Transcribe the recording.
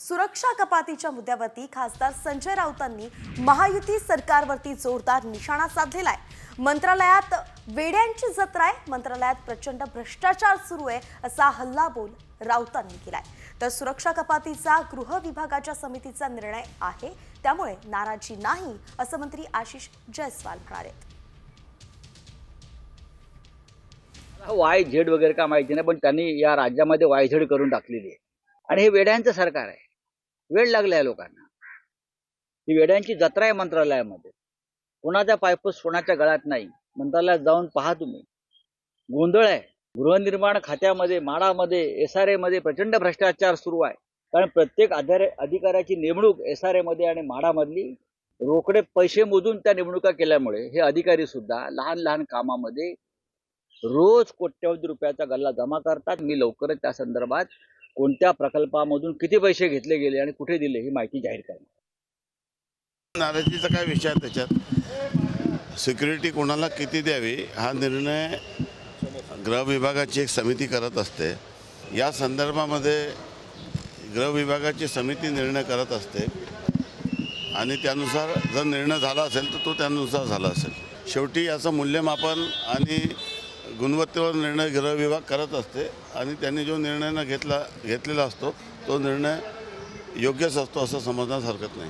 सुरक्षा कपातीच्या मुद्द्यावरती खासदार संजय राऊतांनी महायुती सरकारवरती जोरदार निशाणा साधलेला आहे। मंत्रालयात वेड्यांची जत्रा आहे, मंत्रालयात प्रचंड भ्रष्टाचार सुरू आहे असा हल्लाबोल राऊतांनी केलाय। तर सुरक्षा कपातीचा गृह विभागाच्या समितीचा निर्णय आहे, त्यामुळे नाराजी नाही असं मंत्री आशिष जयस्वाल म्हणाले। YZ वगैरे का माहिती नाही, पण त्यांनी या राज्यामध्ये YZ करून टाकलेली आहे आणि हे वेड्यांचं सरकार आहे। वेळ लागलाय लोकांना। ही वेड्यांची जत्रा आहे मंत्रालयामध्ये। कोणाचा पायपूस कोणाच्या गळ्यात नाही। मंत्रालयात जाऊन पहा तुम्ही, गोंधळ आहे। गृहनिर्माण खात्यामध्ये, माडामध्ये, SRA मध्ये प्रचंड भ्रष्टाचार सुरू आहे। कारण प्रत्येक अधिकाऱ्याची नेमणूक SRA मध्ये आणि माडामधली रोकडे पैसे मोजून त्या नेमणुका केल्यामुळे हे अधिकारी सुद्धा लहान लहान कामामध्ये रोज कोट्यवधी रुपयाचा गल्ला जमा करतात। मी लवकरच त्या संदर्भात कोणत्या प्रकल्पामधून किती पैसे घेतले गेले आणि कुठे दिले ही माहिती जाहीर करणार। नाराजीचा काय विषय आहे त्याच्यात? सिक्युरिटी कोणाला किती द्यावी हा निर्णय गृह विभागाची एक समिती करत असते। या संदर्भामध्ये गृह विभागाची समिती निर्णय करत असते आणि त्यानुसार जर निर्णय झाला असेल तर तो त्यानुसार झाला असेल। शेवटी याचं मूल्यमापन आणि गुणवत्तेवर निर्णय गृह विभाग करत असते आणि त्यांनी जो निर्णय घेतलेला असतो तो निर्णय योग्यच असतो असं समजण्यास हरकत नाही।